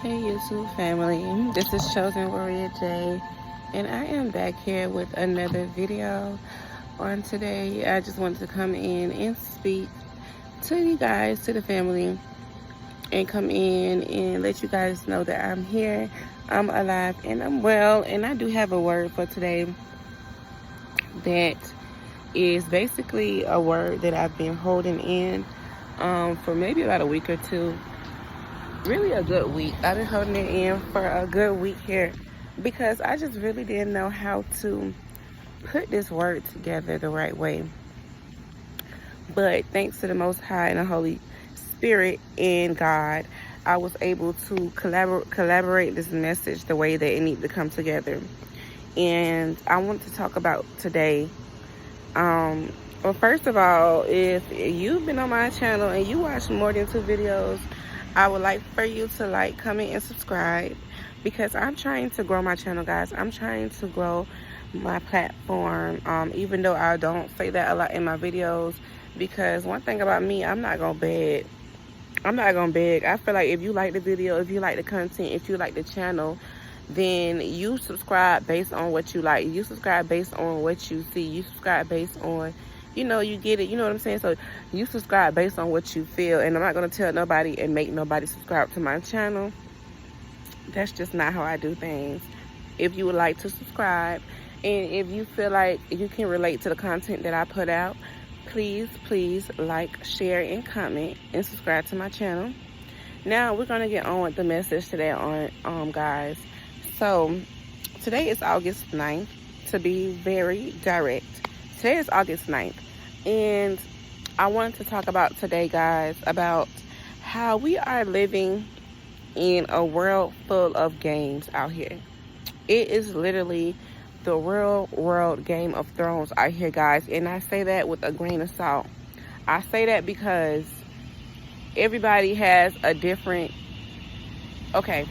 Hey YouTube family, this is Chosen Warrior J, and I am back here with another video. On today, I just wanted to come in and speak to you guys, to the family, and come in and let you guys know that I'm here, I'm alive, and I'm well. And I do have a word for today that is basically a word that I've been holding in for maybe about a week or two. Really a good week. I've been holding it in for a good week here because I just really didn't know how to put this word together the right way. But thanks to the Most High and the Holy Spirit and God, I was able to collaborate this message the way that it needed to come together. And I want to talk about today. Well, first of all, if you've been on my channel and you watch more than 2 videos, I would like for you to like, comment, and subscribe because I'm trying to grow my channel, guys. I'm trying to grow my platform, even though I don't say that a lot in my videos, because one thing about me, I'm not gonna beg. I'm not gonna beg. I feel like if you like the video, if you like the content, if you like the channel, then you subscribe based on what you like. You subscribe based on what you see. You subscribe based on, you know, you get it. You know what I'm saying? So you subscribe based on what you feel. And I'm not going to tell nobody and make nobody subscribe to my channel. That's just not how I do things. If you would like to subscribe, and if you feel like you can relate to the content that I put out, please like, share, and comment, and subscribe to my channel. Now we're going to get on with the message today on guys. So today is August 9th, to be very direct. Today is August 9th. And I wanted to talk about today, guys, about how we are living in a world full of games out here. It is literally the real world Game of Thrones out here, guys. And I say that with a grain of salt. I say that because everybody has a different... Okay,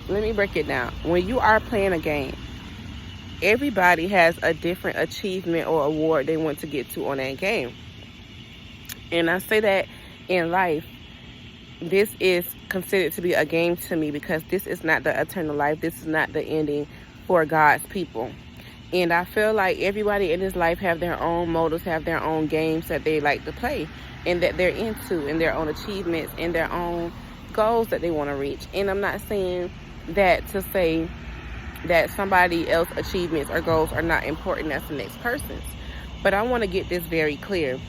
let me break it down. When you are playing a game, everybody has a different achievement or award they want to get to on that game. And I say that in life, this is considered to be a game to me because this is not the eternal life. This is not the ending for God's people. And I feel like everybody in this life have their own motives, have their own games that they like to play and that they're into, and their own achievements and their own goals that they want to reach. And I'm not saying that to say that somebody else's achievements or goals are not important as the next person's. But I want to get this very clear.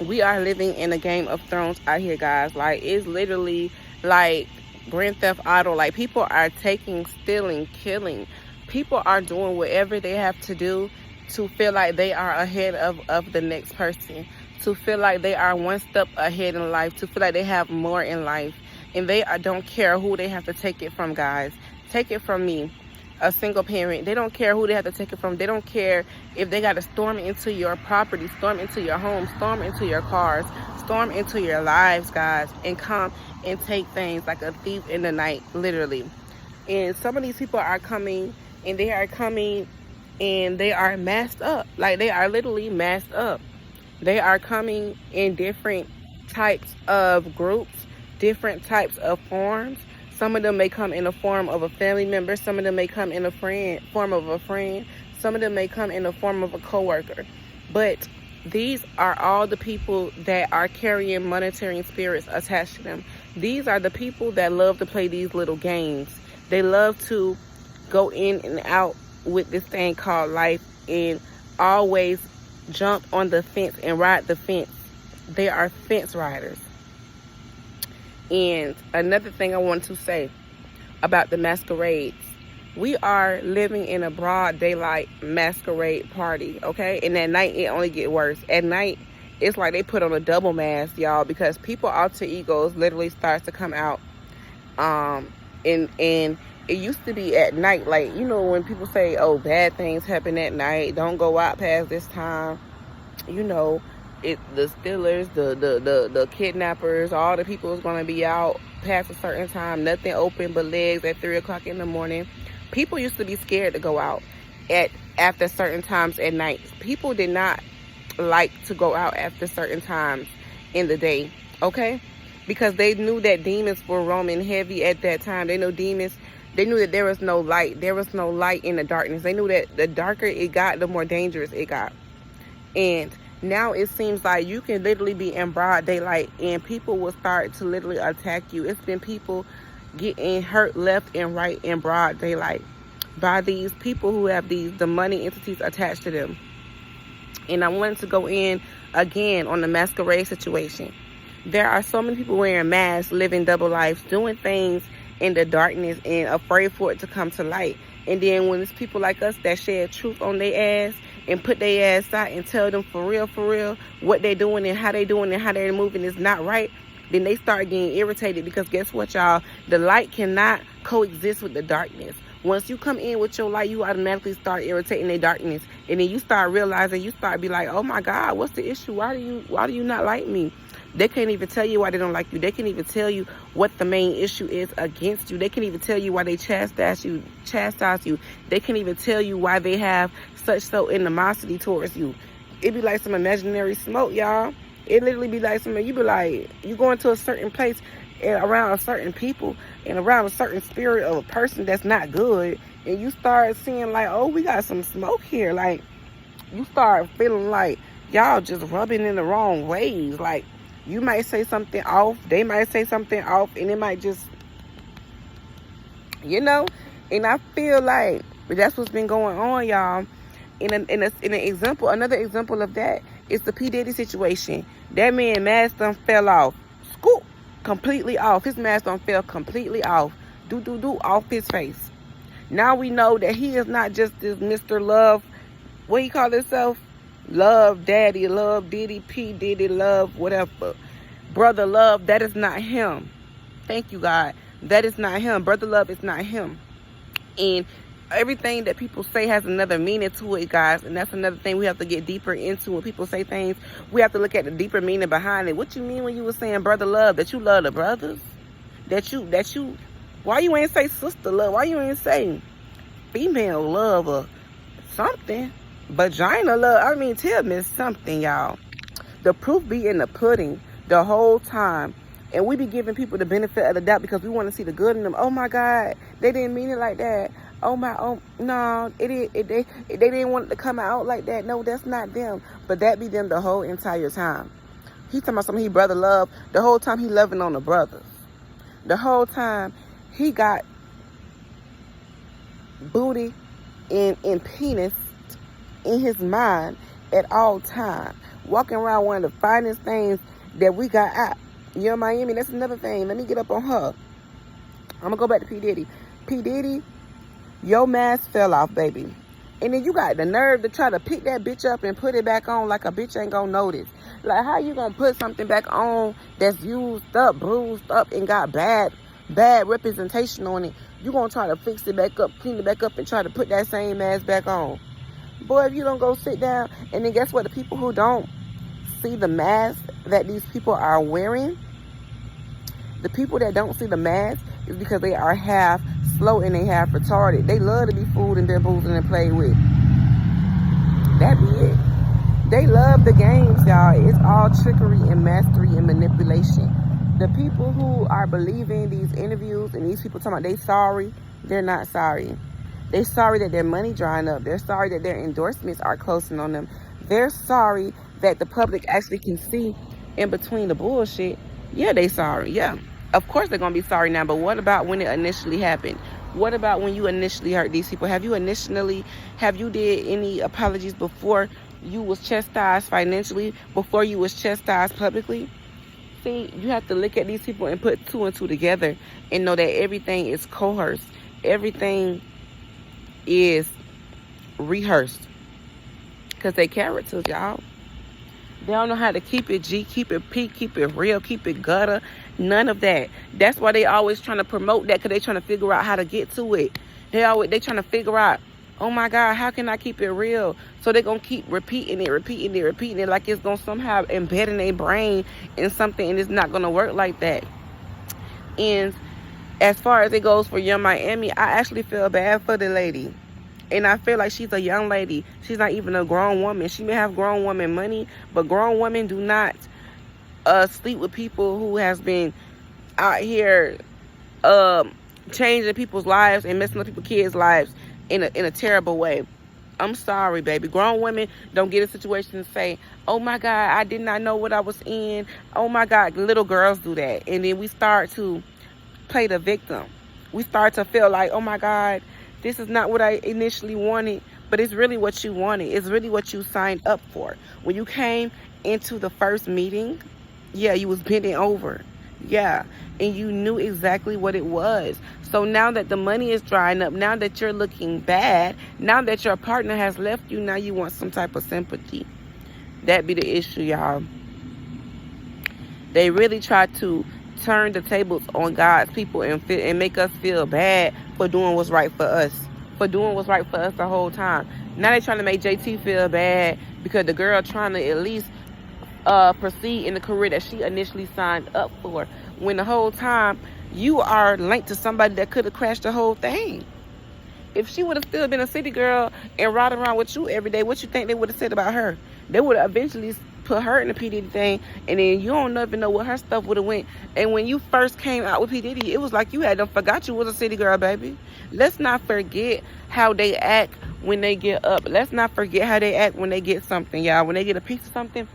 We are living in a Game of Thrones out here, guys. Like, it's literally like Grand Theft Auto. Like, people are taking, stealing, killing. People are doing whatever they have to do to feel like they are ahead of the next person. To feel like they are one step ahead in life. To feel like they have more in life. And they don't care who they have to take it from, guys. Take it from me, a single parent. They don't care who they have to take it from. They don't care if they got to storm into your property, storm into your home, storm into your cars, storm into your lives, guys, and come and take things like a thief in the night, literally. And some of these people are coming, and they are masked up. Like, they are literally masked up. They are coming in different types of groups, different types of forms. Some of them may come in the form of a family member. Some of them may come in the form of a friend. Some of them may come in the form of a coworker. But these are all the people that are carrying monetary spirits attached to them. These are the people that love to play these little games. They love to go in and out with this thing called life and always jump on the fence and ride the fence. They are fence riders. And another thing I want to say about the masquerades, we are living in a broad daylight masquerade party, okay? And at night, it only get worse. At night, it's like they put on a double mask, y'all, because people alter egos literally starts to come out. And it used to be at night, like, you know, when people say, oh, bad things happen at night, don't go out past this time, you know, the stealers, the kidnappers, all the people is going to be out past a certain time, nothing open but legs at 3 o'clock in the morning. People used to be scared to go out after certain times at night. People did not like to go out after certain times in the day, okay? because they knew that demons were roaming heavy at that time. They knew demons. They knew that there was no light. There was no light in the darkness. They knew that the darker it got, the more dangerous it got. And now it seems like you can literally be in broad daylight and people will start to literally attack you. It's been people getting hurt left and right in broad daylight by these people who have these demonic entities attached to them. And I wanted to go in again on the masquerade situation. There are so many people wearing masks, living double lives, doing things in the darkness and afraid for it to come to light. And then when it's people like us that share truth on their ass and put their ass out and tell them for real, what they're doing and how they're moving is not right, then they start getting irritated, because guess what, y'all? The light cannot coexist with the darkness. Once you come in with your light, you automatically start irritating their darkness. And then you start realizing, you start be like, oh my God, what's the issue? Why do you not like me? They can't even tell you why they don't like you. They can't even tell you what the main issue is against you. They can't even tell you why they chastise you. They can't even tell you why they have such animosity towards you. It be like some imaginary smoke, y'all. It literally be like something. You be like, you go into a certain place and around a certain people and around a certain spirit of a person that's not good, and you start seeing like, oh, we got some smoke here. Like, you start feeling like y'all just rubbing in the wrong ways. Like, you might say something off, they might say something off, and it might just, and I feel like that's what's been going on, y'all. Another example of that is the P. Diddy situation. That man mask done fell off. Scoop, completely off. His mask done fell completely off. Off his face. Now we know that he is not just this Mr. Love, what he call himself? Love Daddy, Love Diddy, P. Diddy, Love, whatever. Brother Love, that is not him. Thank you, God. That is not him. Brother Love is not him. And everything that people say has another meaning to it, guys. And that's another thing we have to get deeper into. When people say things, we have to look at the deeper meaning behind it. What you mean when you were saying brother love? That you love the brothers? That you, why you ain't say sister love? Why you ain't say female love or something? Vagina love? I mean, tell me something, y'all. The proof be in the pudding the whole time. And we be giving people the benefit of the doubt because we want to see the good in them. Oh my God, they didn't mean it like that. No, they didn't want it to come out like that. No, that's not them. But that be them the whole entire time. He talking about something he brother love. The whole time he loving on the brothers. The whole time he got booty and penis in his mind at all time. Walking around one of the finest things that we got out. You know, Miami, that's another thing. Let me get up on her. I'm going to go back to P. Diddy. P. Diddy, your mask fell off, baby. And then you got the nerve to try to pick that bitch up and put it back on like a bitch ain't going to notice. Like, how you going to put something back on that's used up, bruised up, and got bad representation on it? You going to try to fix it back up, clean it back up, and try to put that same mask back on. Boy, if you don't go sit down, and then guess what? The people who don't see the mask that these people are wearing, the people that don't see the mask is because they are half slow and they half retarded. They love to be fooled and bamboozled and played with. That be it. They love the games, y'all. It's all trickery and mastery and manipulation. The people who are believing these interviews and these people talking about they sorry, they're not sorry. They're sorry that their money drying up. They're sorry that their endorsements are closing on them. They're sorry that the public actually can see in between the bullshit. Yeah, they sorry. Yeah. Of course they're going to be sorry now, but what about when it initially happened? What about when you initially hurt these people? Have you did any apologies before you was chastised financially, before you was chastised publicly? See, you have to look at these people and put two and two together and know that everything is coerced. Everything is rehearsed. Because they characters, y'all. They don't know how to keep it G, keep it P, keep it real, keep it gutter. None of that. That's why they always trying to promote that, because they trying to figure out how to get to it. They trying to figure out, oh my God, how can I keep it real? So they're going to keep repeating it like it's going to somehow embed in their brain in something, and it's not going to work like that. And as far as it goes for Young Miami, I actually feel bad for the lady. And I feel like she's a young lady. She's not even a grown woman. She may have grown woman money, but grown women do not sleep with people who has been out here changing people's lives and messing up people's kids' lives in a terrible way. I'm sorry, baby. Grown women don't get in a situation and say, oh my God, I did not know what I was in. Oh my God, little girls do that. And then we start to play the victim. We start to feel like, oh my God, this is not what I initially wanted, but it's really what you wanted. It's really what you signed up for. When you came into the first meeting, yeah, you was bending over. Yeah, and you knew exactly what it was. So now that the money is drying up, now that you're looking bad, now that your partner has left you, now you want some type of sympathy. That be the issue, y'all. They really try to turn the tables on God's people and make us feel bad for doing what's right for us. For doing what's right for us the whole time. Now they're trying to make JT feel bad because the girl trying to at least proceed in the career that she initially signed up for, when the whole time you are linked to somebody that could have crashed the whole thing. If she would have still been a city girl and riding around with you every day, what you think they would have said about her? They would have eventually put her in the P. Diddy thing, and then you don't even know what her stuff would have went. And when you first came out with P. Diddy, it was like you had them forgot you was a city girl, baby. Let's not forget how they act when they get up. Let's not forget how they act when they get something, y'all. When they get a piece of something,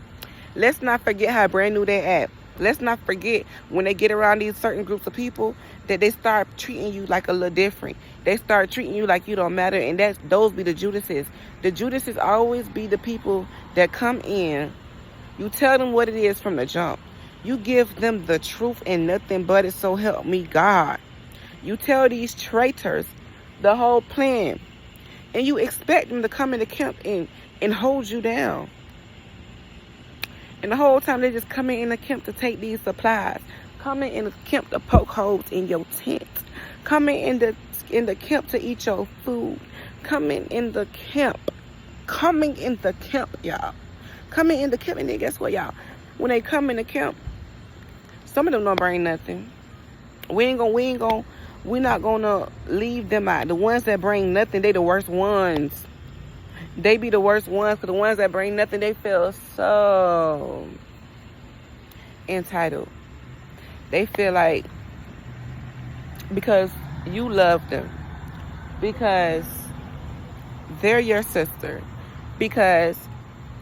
let's not forget how brand new they act. Let's not forget when they get around these certain groups of people that they start treating you like a little different. They start treating you like you don't matter, and those be the Judases. The Judases always be the people that come in. You tell them what it is from the jump. You give them the truth and nothing but it, so help me God. You tell these traitors the whole plan, and you expect them to come into camp and hold you down. And the whole time they just coming in the camp to take these supplies. Coming in the camp to poke holes in your tent. Coming in the camp to eat your food. Coming in the camp. Coming in the camp, y'all. Coming in the camp, and then guess what, y'all? When they come in the camp, some of them don't bring nothing. We're not gonna leave them out. The ones that bring nothing, they the worst ones. They be the worst ones, because the ones that bring nothing, they feel so entitled. They feel like because you love them, because they're your sister, because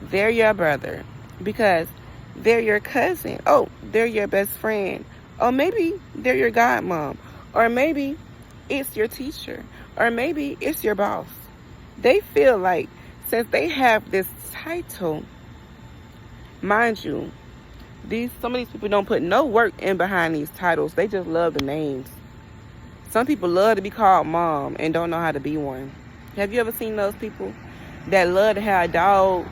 they're your brother, because they're your cousin, oh, they're your best friend, or maybe they're your godmom, or maybe it's your teacher, or maybe it's your boss. They feel like since they have this title, mind you, some of these people don't put no work in behind these titles. They just love the names. Some people love to be called mom and don't know how to be one. Have you ever seen those people that love to have dogs,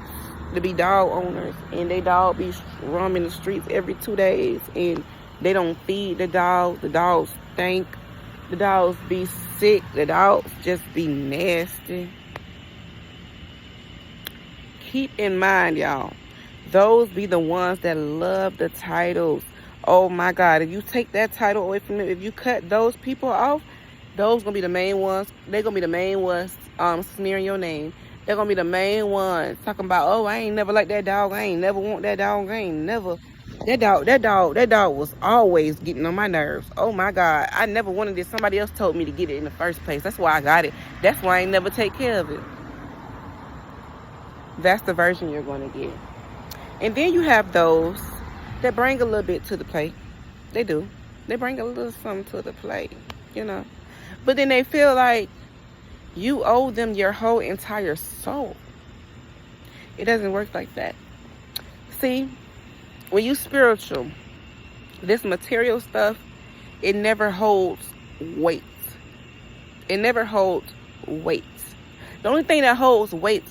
to be dog owners, and they dog be roaming the streets every 2 days, and they don't feed the dogs stink, the dogs be sick, the dogs just be nasty? Keep in mind, y'all, those be the ones that love the titles. Oh my God, if you take that title away from them, if you cut those people off, those gonna be the main ones. They're gonna be the main ones smearing your name. They're gonna be the main ones talking about, oh, I ain't never like that dog. I ain't never want that dog. I ain't never. That dog was always getting on my nerves. Oh my God, I never wanted it. Somebody else told me to get it in the first place. That's why I got it. That's why I ain't never take care of it. That's the version you're going to get. And then you have those that bring a little bit to the plate. They do. They bring a little something to the plate, you know. But then they feel like you owe them your whole entire soul. It doesn't work like that. See, when you spiritual, this material stuff, it never holds weight. It never holds weight. The only thing that holds weight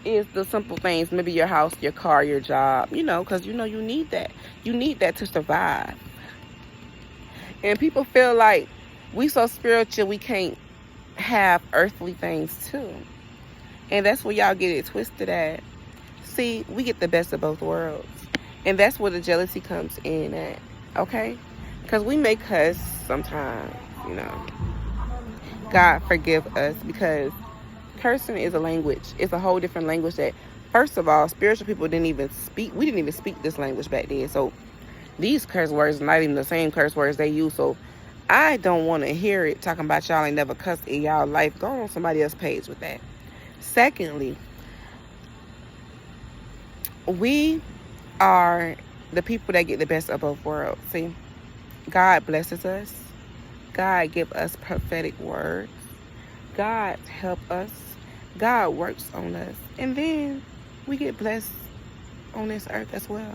is the simple things, maybe your house, your car, your job, you know, because you know you need that. You need that to survive. And people feel like we so spiritual we can't have earthly things too. And that's where y'all get it twisted at. See, we get the best of both worlds. And that's where the jealousy comes in at, okay? Because we may cuss sometimes, you know. God forgive us, because cursing is a language. It's a whole different language that, first of all, spiritual people didn't even speak. We didn't even speak this language back then. So These curse words are not even the same curse words they use, so I don't want to hear it talking about y'all ain't never cussed in y'all life. Go on somebody else's page with that. Secondly, we are the people that get the best of both worlds. See, God blesses us. God give us prophetic words. God help us. God works on us. And then we get blessed on this earth as well.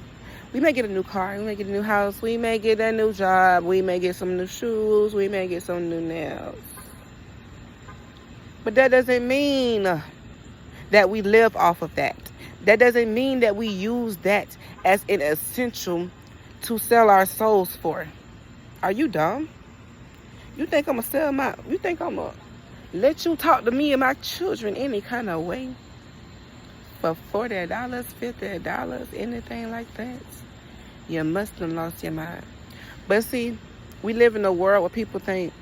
We may get a new car. We may get a new house. We may get a new job. We may get some new shoes. We may get some new nails. But that doesn't mean that we live off of that. That doesn't mean that we use that as an essential to sell our souls for. Are you dumb? You think I'm you think I'm going to let you talk to me and my children any kind of way? For $40, $50, anything like that? You must have lost your mind. But see, we live in a world where people think,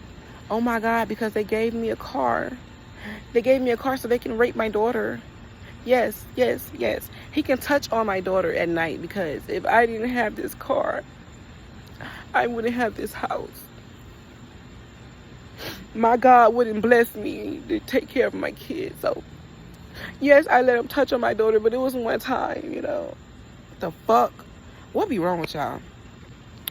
oh my God, because they gave me a car. They gave me a car so they can rape my daughter. Yes, yes, yes. He can touch on my daughter at night, because if I didn't have this car, I wouldn't have this house. My God wouldn't bless me to take care of my kids. So, yes, I let him touch on my daughter, but it was one time, you know. What the fuck? What be wrong with y'all?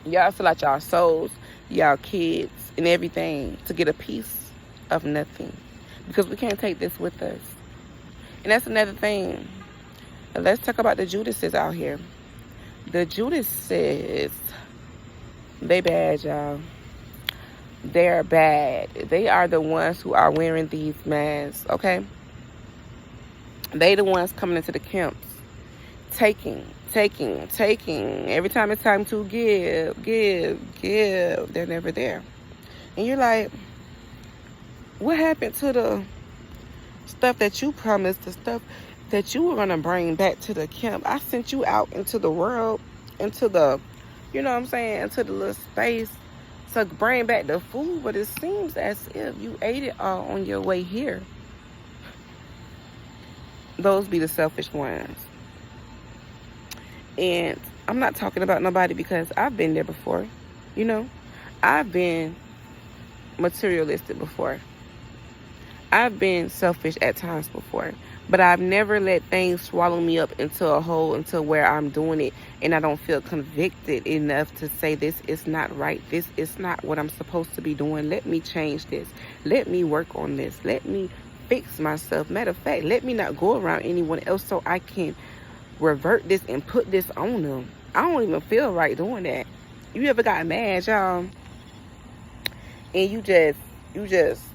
Y'all sell out y'all souls, y'all kids, and everything to get a piece of nothing. Because we can't take this with us. And that's another thing. Let's talk about the Judases out here. The Judases, they bad, y'all. They're bad. They are the ones who are wearing these masks, okay? They the ones coming into the camps, taking. Every time it's time to give. They're never there. And you're like, what happened to the stuff that you promised, the stuff that you were going to bring back to the camp? I sent you out into the world, into the, you know what I'm saying, into the little space to bring back the food, but it seems as if you ate it all on your way here. Those be the selfish ones. And I'm not talking about nobody, because I've been there before. You know, I've been materialistic before. I've been selfish at times before, but I've never let things swallow me up into a hole, into where I'm doing it and I don't feel convicted enough to say, this is not right. This is not what I'm supposed to be doing. Let me change this. Let me work on this. Let me fix myself. Matter of fact, let me not go around anyone else so I can revert this and put this on them. I don't even feel right doing that. You ever got mad, y'all, and you just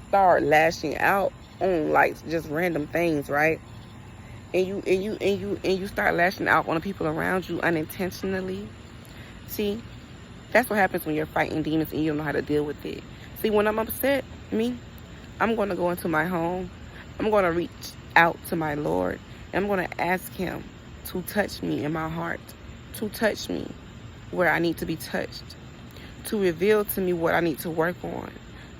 start lashing out on like just random things, right? And you start lashing out on the people around you unintentionally. See, that's what happens when you're fighting demons and you don't know how to deal with it. See, when I'm upset, I'm going to go into my home. I'm going to reach out to my Lord, and I'm going to ask him to touch me in my heart, to touch me where I need to be touched, to reveal to me what I need to work on.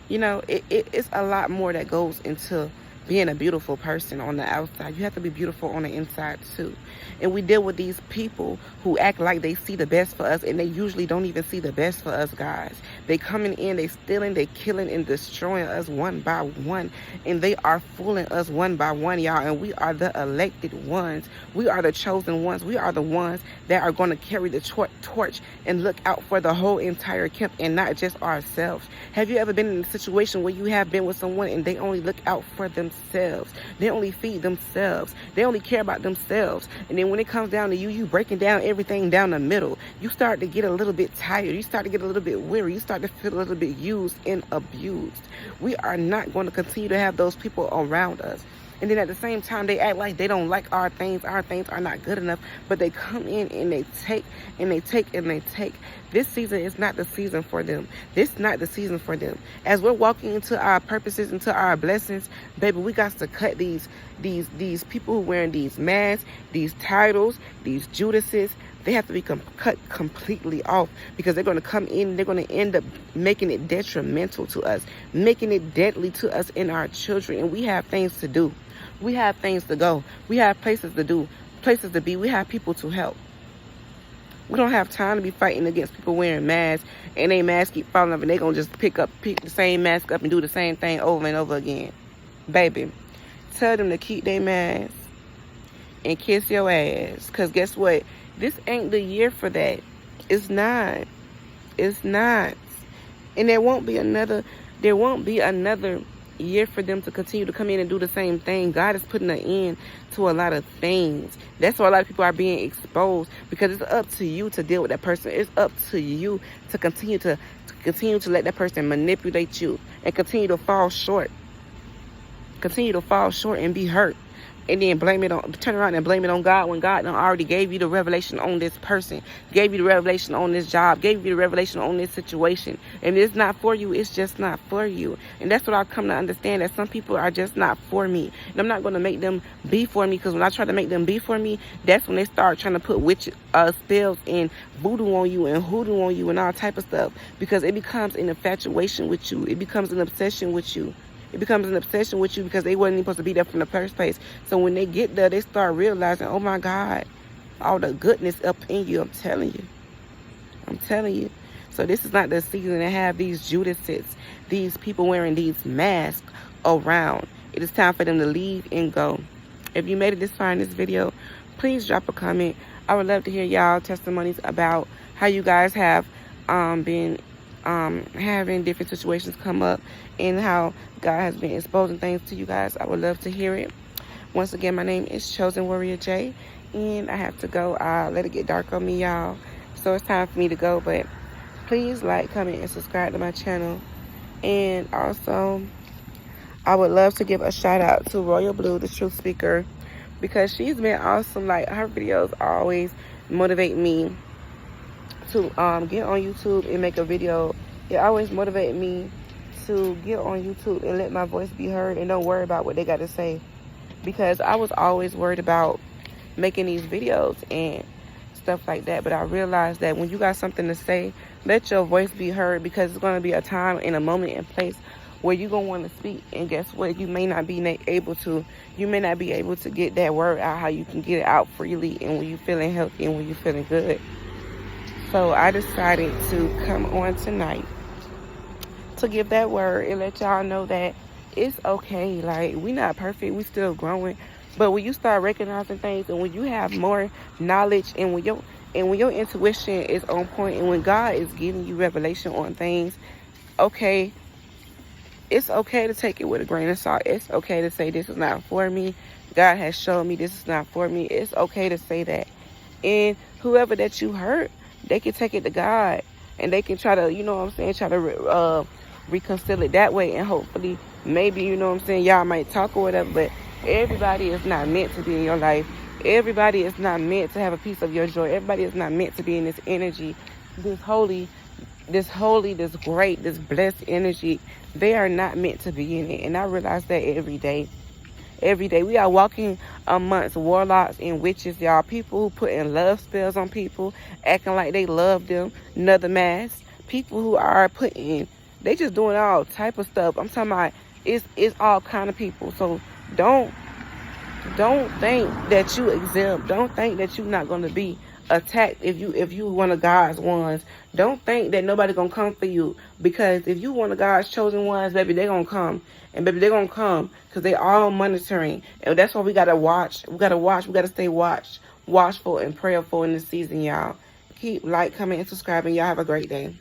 You know, it's a lot more that goes into being a beautiful person on the outside. You have to be beautiful on the inside too. And we deal with these people who act like they see the best for us, and they usually don't even see the best for us, guys. They coming in, they stealing, they killing and destroying us one by one, and they are fooling us one by one, y'all. And we are the elected ones. We are the chosen ones. We are the ones that are going to carry the torch and look out for the whole entire camp and not just ourselves. Have you ever been in a situation where you have been with someone and they only look out for themselves? They only feed themselves. They only care about themselves. And then when it comes down to you breaking down everything down the middle, you start to get a little bit tired. You start to get a little bit weary. You start to feel a little bit used and abused. We are not going to continue to have those people around us. And then at the same time, they act like they don't like our things. Our things are not good enough. But they come in and they take and they take and they take. This season is not the season for them. This is not the season for them. As we're walking into our purposes, into our blessings, baby, we got to cut these people who wearing these masks, these titles, these Judases. They have to be cut completely off, because they're going to come in, they're going to end up making it detrimental to us, making it deadly to us and our children. And we have things to do. We have things to go. We have places to do, places to be. We have people to help. We don't have time to be fighting against people wearing masks and they mask keep falling off and they gonna just pick the same mask up and do the same thing over and over again. Baby, tell them to keep their mask and kiss your ass. Because guess what? This ain't the year for that. It's not. It's not. And there won't be another year for them to continue to come in and do the same thing. God is putting an end to a lot of things. That's why a lot of people are being exposed, because it's up to you to deal with that person. It's up to you to continue to let that person manipulate you and continue to fall short. Continue to fall short and be hurt. And then turn around and blame it on God when God already gave you the revelation on this person, gave you the revelation on this job, gave you the revelation on this situation. And it's not for you. It's just not for you. And that's what I've come to understand, that some people are just not for me. And I'm not going to make them be for me, because when I try to make them be for me, that's when they start trying to put witch spells and voodoo on you and hoodoo on you and all type of stuff, because it becomes an infatuation with you. It becomes an obsession with you. It becomes an obsession with you because they wasn't even supposed to be there from the first place. So when they get there, they start realizing, oh my God, all the goodness up in you. I'm telling you. I'm telling you. So this is not the season to have these Judases, these people wearing these masks around. It is time for them to leave and go. If you made it this far in this video, please drop a comment. I would love to hear y'all testimonies about how you guys have been having different situations come up and how God has been exposing things to you guys. I would love to hear it. Once again, my name is Chosen Warrior J, and I have to go. Let it get dark on me, y'all. So it's time for me to go, but please like, comment, and subscribe to my channel. And also, I would love to give a shout out to Royal Blue, the truth speaker, because she's been awesome. Like, her videos always motivate me to get on YouTube and make a video. It always motivated me to get on YouTube and let my voice be heard and don't worry about what they got to say, because I was always worried about making these videos and stuff like that. But I realized that when you got something to say, let your voice be heard, because it's going to be a time and a moment and place where you're going to want to speak. And guess what? You may not be able to get that word out how you can get it out freely and when you're feeling healthy and when you're feeling good. So I decided to come on tonight to give that word and let y'all know that it's okay. Like, we not perfect. We still growing. But when you start recognizing things and when you have more knowledge and when your intuition is on point and when God is giving you revelation on things, okay, it's okay to take it with a grain of salt. It's okay to say, this is not for me. God has shown me this is not for me. It's okay to say that. And whoever that you hurt, they can take it to God and they can try to, you know what I'm saying, try to reconcile it that way. And hopefully, maybe, you know what I'm saying, y'all might talk or whatever. But everybody is not meant to be in your life. Everybody is not meant to have a piece of your joy. Everybody is not meant to be in this energy, this holy, this great, this blessed energy. They are not meant to be in it. And I realize that every day. Every day we are walking amongst warlocks and witches, y'all. People who put in love spells on people, acting like they love them, another mask. People who are they just doing all type of stuff. I'm talking about it's all kind of people. So don't think that you exempt. Don't think that you're not going to be attacked if you one of God's ones. Don't think that nobody gonna come for you, because if you one of God's chosen ones, baby, they gonna come. And baby, they gonna come because they all monitoring. And that's why we gotta watch. We gotta stay watchful and prayerful in this season, y'all. Keep comment, and subscribing. Y'all have a great day.